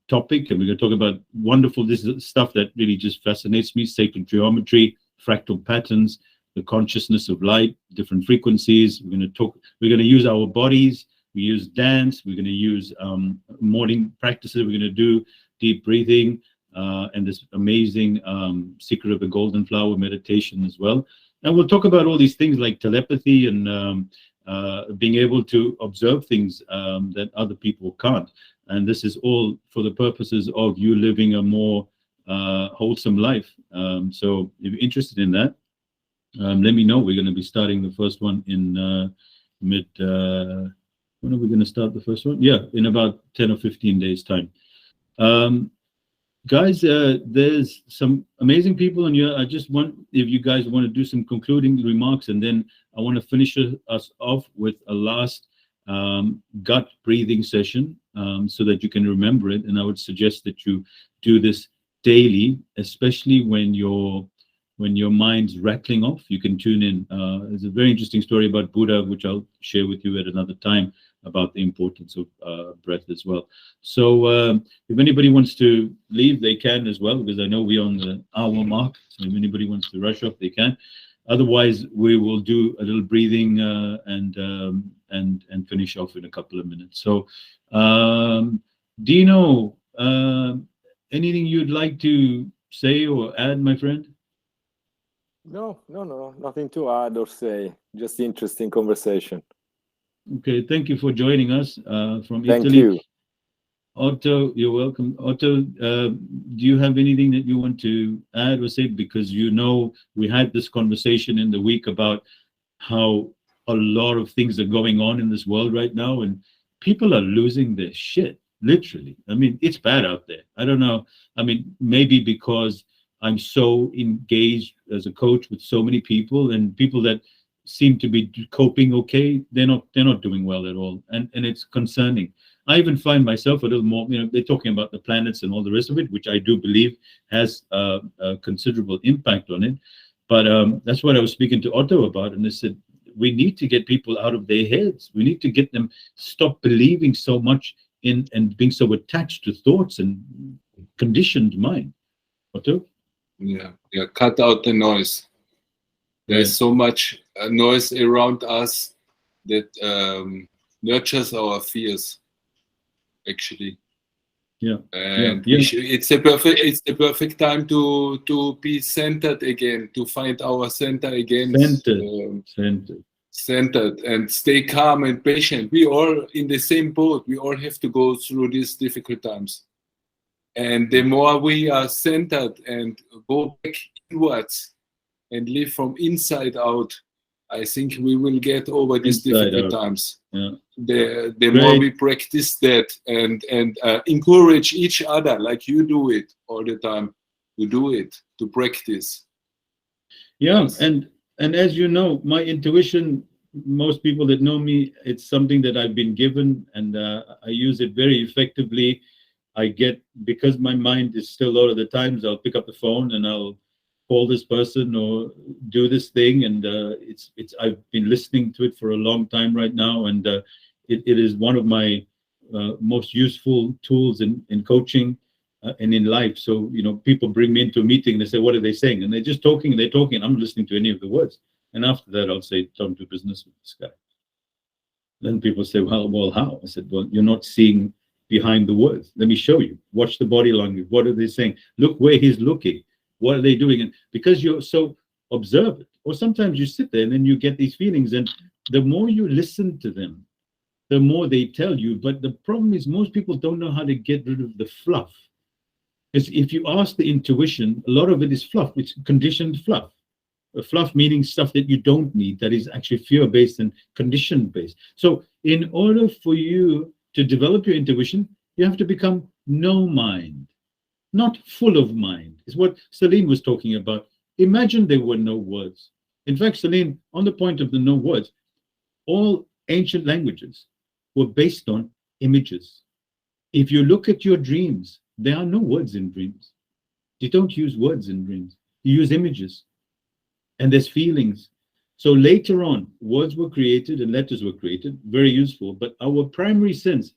topic, and we're going to talk about wonderful, this is stuff that really just fascinates me, sacred geometry, fractal patterns, the consciousness of light, different frequencies. We're going to use our bodies, we use dance, we're going to use morning practices, we're going to do deep breathing, and this amazing Secret of the Golden Flower meditation as well. And we'll talk about all these things like telepathy and being able to observe things that other people can't. And this is all for the purposes of you living a more wholesome life. So if you're interested in that, let me know. We're going to be starting the first one in when are we going to start the first one? Yeah, in about 10 or 15 days time. Guys, there's some amazing people in here. I just want, if you guys want to do some concluding remarks, and then I want to finish us off with a last gut breathing session so that you can remember it. And I would suggest that you do this daily, especially when your mind's rattling off. You can tune in. There's a very interesting story about Buddha, which I'll share with you at another time, about the importance of breath as well. So if anybody wants to leave, they can as well, because I know we're on the hour mark. So if anybody wants to rush off, they can. Otherwise, we will do a little breathing and finish off in a couple of minutes. So, Dino, anything you'd like to say or add, my friend? No, nothing to add or say. Just interesting conversation. Okay, thank you for joining us from Italy. Thank you. Otto, you're welcome. Otto, do you have anything that you want to add or say? Because you know we had this conversation in the week about how a lot of things are going on in this world right now, and people are losing their shit, literally. I mean, it's bad out there. I don't know. I mean, maybe because I'm so engaged as a coach with so many people, and people that seem to be coping okay, they're not doing well at all, and it's concerning. I even find myself a little more, they're talking about the planets and all the rest of it, which I do believe has a considerable impact on it. But that's what I was speaking to Otto about, and I said, we need to get people out of their heads. We need to get them stop believing so much in and being so attached to thoughts and conditioned mind. Otto? Yeah, cut out the noise. There's so much noise around us that nurtures our fears, actually. And it's the perfect time to be centered again, to find our center again. Centered and stay calm and patient. We all in the same boat. We all have to go through these difficult times. And the more we are centered and go back inwards and live from inside out, I think we will get over these Inside difficult out. times. Yeah. The more we practice that and encourage each other, like you do it all the time, to do it, to practice. Yeah, Yes. and as you know, my intuition, most people that know me, it's something that I've been given, and I use it very effectively. I get, because my mind is still, a lot of the times I'll pick up the phone and I'll call this person or do this thing, and it's I've been listening to it for a long time right now, and it is one of my most useful tools in coaching and in life. So, you know, people bring me into a meeting and they say, what are they saying? And they're just talking and they're talking, and I'm not listening to any of the words. And after that, I'll say, don't do business with this guy. Then people say, well, how? I said, well, you're not seeing behind the words. Let me show you. Watch the body language. What are they saying? Look where he's looking. What are they doing? And because you're so observant, or sometimes you sit there and then you get these feelings, and the more you listen to them, the more they tell you. But the problem is most people don't know how to get rid of the fluff. Because if you ask the intuition, a lot of it is fluff. It's conditioned fluff. Fluff meaning stuff that you don't need, that is actually fear-based and condition-based. So in order for you to develop your intuition, you have to become no mind, not full of mind. Is what Celine was talking about. Imagine there were no words. In fact, Celine, on the point of the no words, all ancient languages were based on images. If you look at your dreams, there are no words in dreams. You don't use words in dreams. You use images. And there's feelings. So later on, words were created and letters were created, very useful. But our primary sense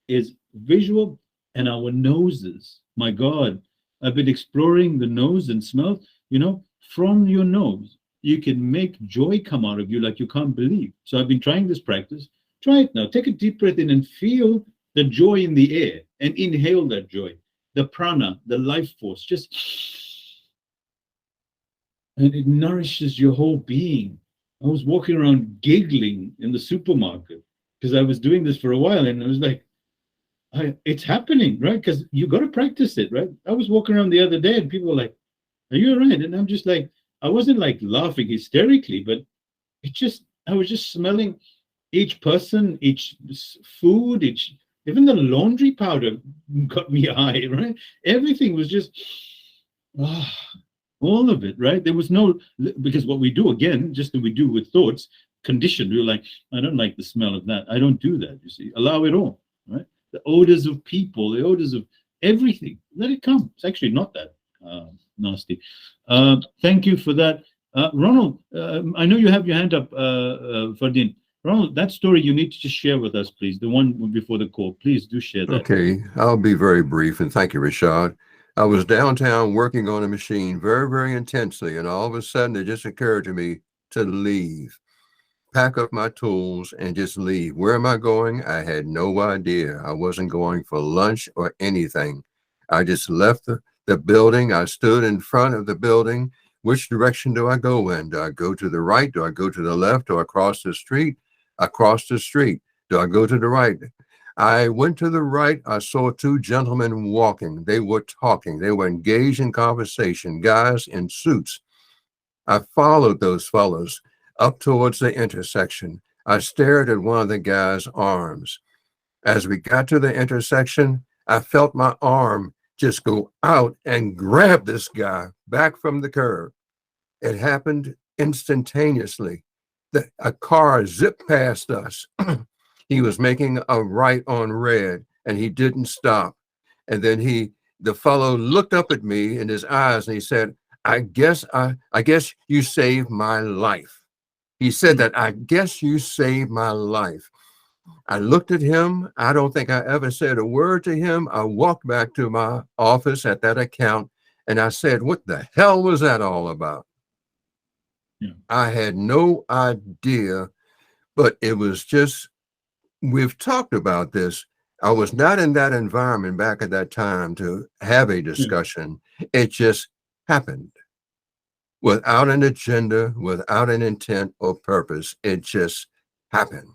is visual, and our noses. My God, I've been exploring the nose and smell. You know, from your nose, you can make joy come out of you like you can't believe. So I've been trying this practice. Try it now. Take a deep breath in and feel the joy in the air and inhale that joy. The prana, the life force, just, and it nourishes your whole being. I was walking around giggling in the supermarket because I was doing this for a while, and I was like, it's happening, right? Because you got to practice it, right? I was walking around the other day and people were like, are you all right? And I'm just like, I wasn't like laughing hysterically, but I was just smelling each person, each food, even the laundry powder got me high, right? Everything was just, all of it, right? There was no, because what we do, again, just as we do with thoughts, conditioned. We're like, I don't like the smell of that. I don't do that, you see. Allow it all, right? The odors of people, the odors of everything. Let it come. It's actually not that nasty. Thank you for that. Ronald, I know you have your hand up, Ferdinand. Ronald, that story you need to just share with us, please. The one before the call. Please do share that. Okay, I'll be very brief, and thank you, Rashad. I was downtown working on a machine very, very intensely, and all of a sudden it just occurred to me to leave, pack up my tools, and just leave. Where am I going? I had no idea. I wasn't going for lunch or anything. I just left the building. I stood in front of the building. Which direction do I go in? Do I go to the right? Do I go to the left? Do I cross the street? I crossed the street. Do I go to the right? I went to the right. I saw two gentlemen walking. They were talking. They were engaged in conversation, guys in suits. I followed those fellows up towards the intersection. I stared at one of the guy's arms. As we got to the intersection, I felt my arm just go out and grab this guy back from the curb. It happened instantaneously. A car zipped past us. He was making a right on red, and he didn't stop. And then the fellow looked up at me in his eyes, and he said, I guess you saved my life. He said that, I guess you saved my life. I looked at him. I don't think I ever said a word to him. I walked back to my office at that account, and I said, what the hell was that all about? Yeah. I had no idea, but it was just, we've talked about this. I was not in that environment back at that time to have a discussion. It just happened without an agenda, without an intent or purpose. It just happened.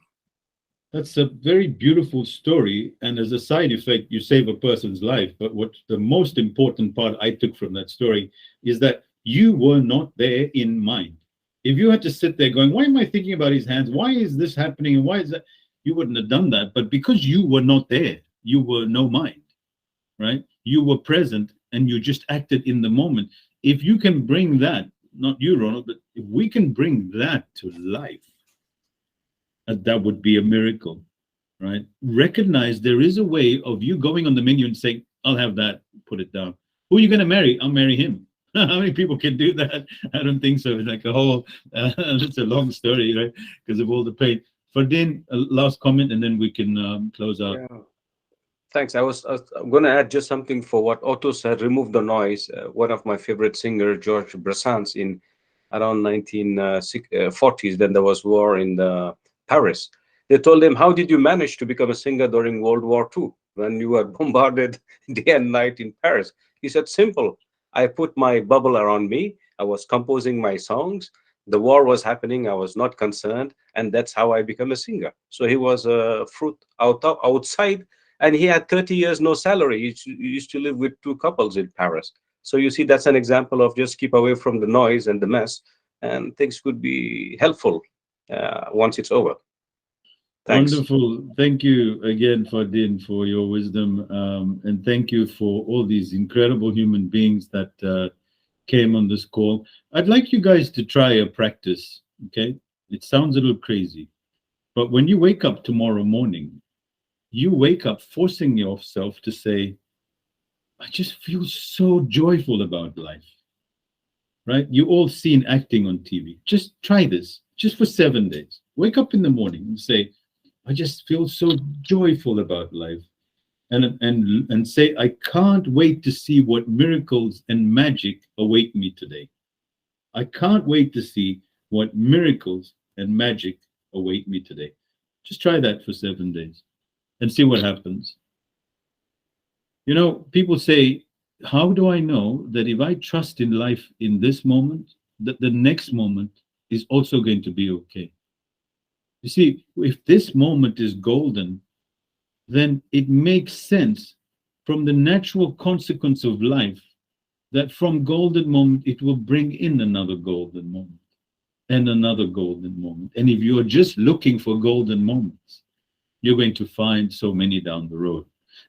That's a very beautiful story. And as a side effect, you save a person's life. But what the most important part I took from that story is that you were not there in mind. If you had to sit there going, why am I thinking about his hands? Why is this happening? And why is that? You wouldn't have done that. But because you were not there, you were no mind, right? You were present and you just acted in the moment. If you can bring that, not you, Ronald, but if we can bring that to life, that would be a miracle, right? Recognize there is a way of you going on the menu and saying, I'll have that, put it down. Who are you going to marry? I'll marry him. How many people can do that? I don't think so. It's like a whole, it's a long story, right? Because of all the pain. Fardin, last comment, and then we can close out. Yeah. Thanks. I'm going to add just something for what Otto said, remove the noise. One of my favorite singers, George Brassens, in around 1940s, then there was war in Paris. They told him, how did you manage to become a singer during World War II when you were bombarded day and night in Paris? He said, simple. I put my bubble around me. I was composing my songs. The war was happening. I was not concerned. And that's how I became a singer. So he was a fruit outside. And he had 30 years no salary. He used to live with 2 couples in Paris. So you see, that's an example of just keep away from the noise and the mess. And things could be helpful once it's over. Thanks. Wonderful. Thank you again, Fardin, for your wisdom. And thank you for all these incredible human beings that came on this call. I'd like you guys to try a practice, okay? It sounds a little crazy, but when you wake up tomorrow morning, you wake up forcing yourself to say, I just feel so joyful about life, right? You all seen acting on TV. Just try this, just for 7 days. Wake up in the morning and say, I just feel so joyful about life. And say, I can't wait to see what miracles and magic await me today. I can't wait to see what miracles and magic await me today. Just try that for 7 days and see what happens. You know, people say, how do I know that if I trust in life in this moment, that the next moment is also going to be okay? You see, if this moment is golden, then it makes sense from the natural consequence of life that from golden moment, it will bring in another golden moment and another golden moment. And if you're just looking for golden moments, you're going to find so many down the road.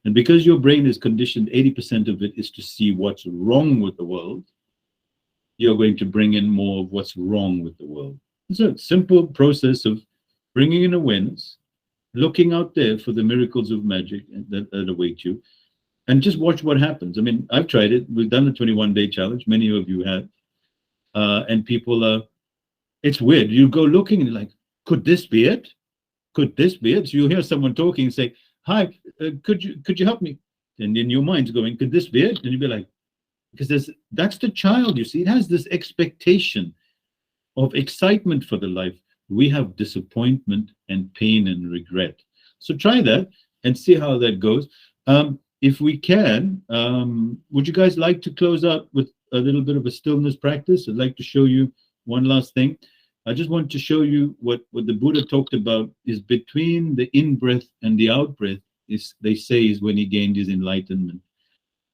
And because your brain is conditioned, 80% of it is to see what's wrong with the world, you're going to bring in more of what's wrong with the world. It's a simple process of bringing in awareness, looking out there for the miracles of magic that await you, and just watch what happens. I mean, I've tried it. We've done the 21-day challenge. Many of you have. And people, it's weird. You go looking and you're like, could this be it? Could this be it? So you'll hear someone talking and say, hi, could you help me? And in your mind's going, could this be it? And you'll be like, because that's the child, you see. It has this expectation of excitement for the life. We have disappointment and pain and regret. So try that and see how that goes. If we can, would you guys like to close out with a little bit of a stillness practice? I'd like to show you one last thing. I just want to show you what the Buddha talked about is between the in-breath and the out-breath, they say is when he gained his enlightenment.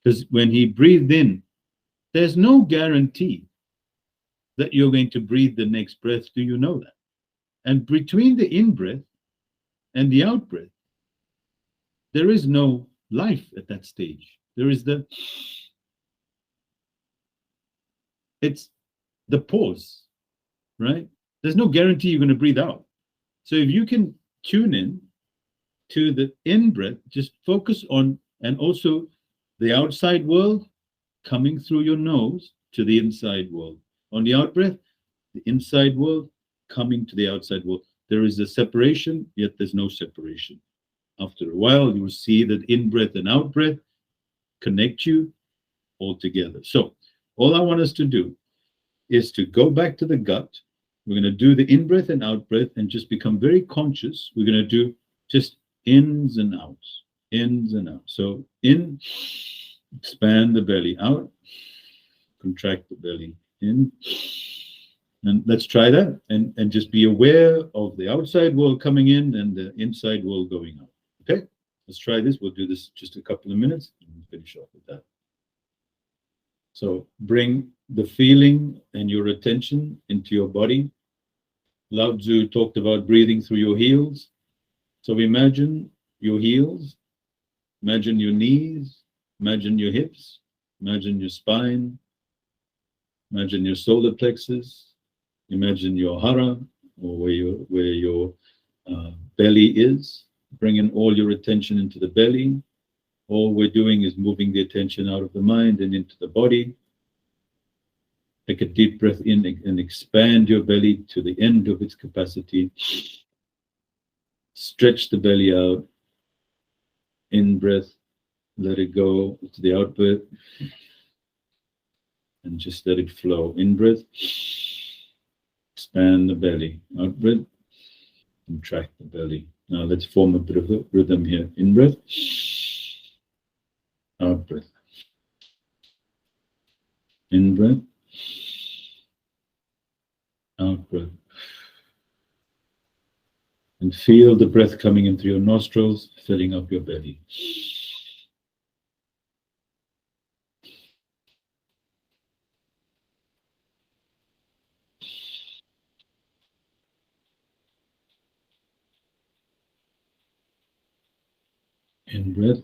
Because when he breathed in, there's no guarantee that you're going to breathe the next breath. Do you know that? And between the in-breath and the out-breath, there is no life at that stage. There is it's the pause, right? There's no guarantee you're going to breathe out. So if you can tune in to the in-breath, just focus on, and also the outside world coming through your nose to the inside world. On the out-breath, the inside world coming to the outside world. There is a separation, yet there's no separation. After a while, you will see that in-breath and out-breath connect you all together. So all I want us to do is to go back to the gut. We're going to do the in-breath and out-breath and just become very conscious. We're going to do just ins and outs, ins and outs. So in, expand the belly, out, contract the belly, in. And let's try that and just be aware of the outside world coming in and the inside world going out. Okay, let's try this. We'll do this just a couple of minutes and we'll finish off with that. So bring the feeling and your attention into your body. Lao Tzu talked about breathing through your heels. So imagine your heels, imagine your knees, imagine your hips, imagine your spine, imagine your solar plexus, imagine your hara, or where your belly is. Bring in all your attention into the belly. All we're doing is moving the attention out of the mind and into the body. Take a deep breath in and expand your belly to the end of its capacity. Stretch the belly out. In breath, let it go to the out breath. And just let it flow. In breath, expand the belly. Out breath, contract the belly. Now let's form a bit of a rhythm here. In breath, out breath. In breath, out breath. And feel the breath coming in through your nostrils, filling up your belly. In breath,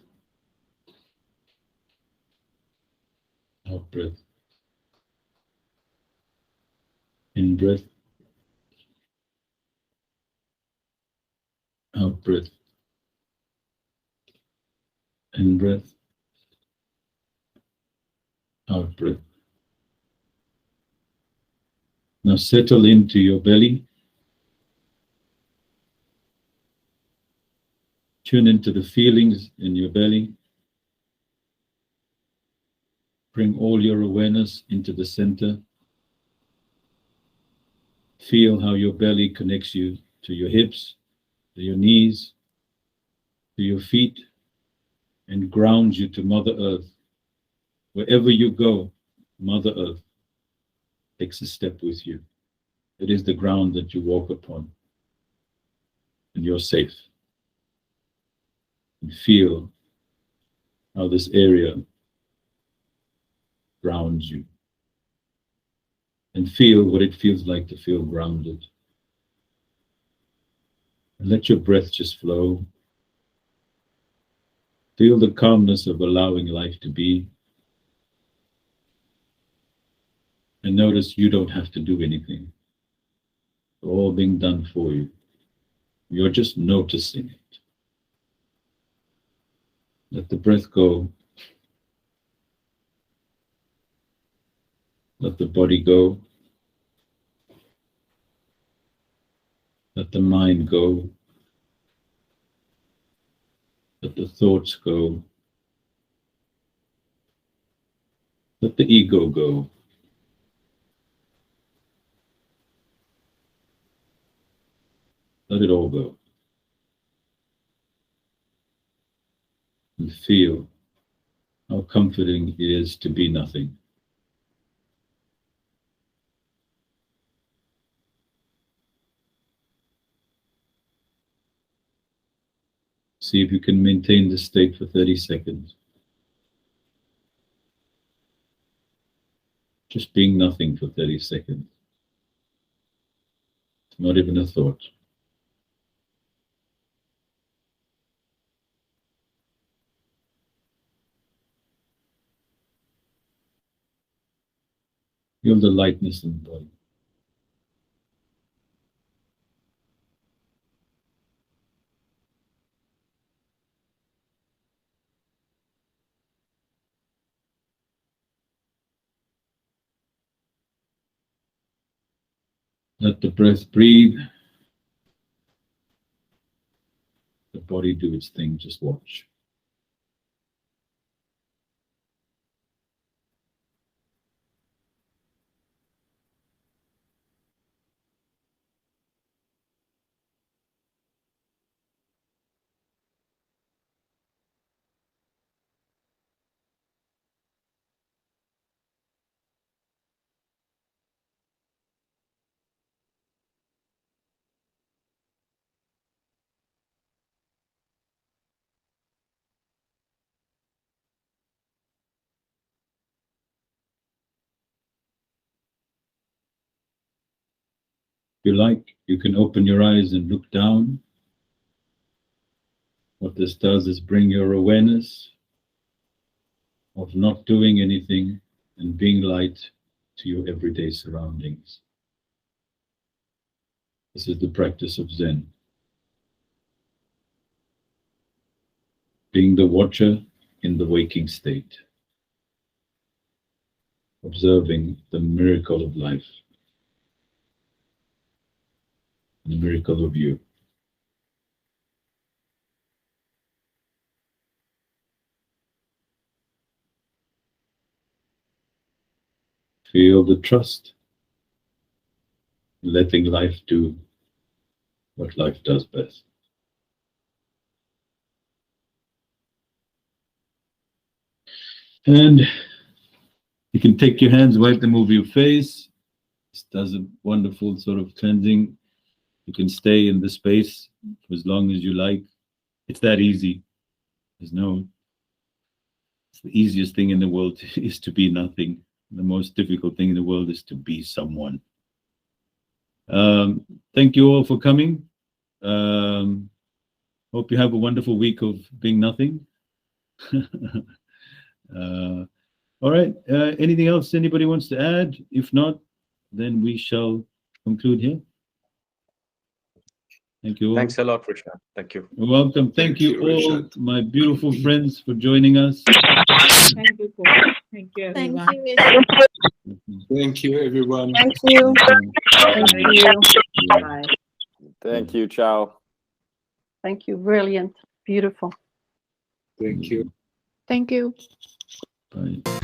out breath. In breath, out breath. In breath, out breath. Now settle into your belly. Tune into the feelings in your belly. Bring all your awareness into the center. Feel how your belly connects you to your hips, to your knees, to your feet, and grounds you to Mother Earth. Wherever you go, Mother Earth takes a step with you. It is the ground that you walk upon, and you're safe. And feel how this area grounds you. And feel what it feels like to feel grounded. And let your breath just flow. Feel the calmness of allowing life to be. And notice you don't have to do anything. It's all being done for you. You're just noticing it. Let the breath go. Let the body go. Let the mind go. Let the thoughts go. Let the ego go. Let it all go. And feel how comforting it is to be nothing. See if you can maintain this state for 30 seconds. Just being nothing for 30 seconds. It's not even a thought. Feel the lightness in the body. Let the breath breathe. The body do its thing, just watch. you like, you can open your eyes and look down. What this does is bring your awareness of not doing anything and being light to your everyday surroundings. This is the practice of Zen. Being the watcher in the waking state. Observing the miracle of life. The miracle of you. Feel the trust. Letting life do what life does best. And you can take your hands, wipe them over your face. This does a wonderful sort of cleansing. You can stay in the space for as long as you like. It's that easy. It's the easiest thing in the world is to be nothing. The most difficult thing in the world is to be someone. Thank you all for coming. Hope you have a wonderful week of being nothing. All right. Anything else anybody wants to add? If not, then we shall conclude here. Thank you all. Thanks a lot, Rishad. Thank you. You're welcome. Thank you all, Rishad. my beautiful friends, for joining us. Thank you, Paul. Thank you, everyone. Thank you, everyone. Thank you. Thank you. Bye. Thank you. Ciao. Thank you. Brilliant. Beautiful. Thank you. Thank you. Bye.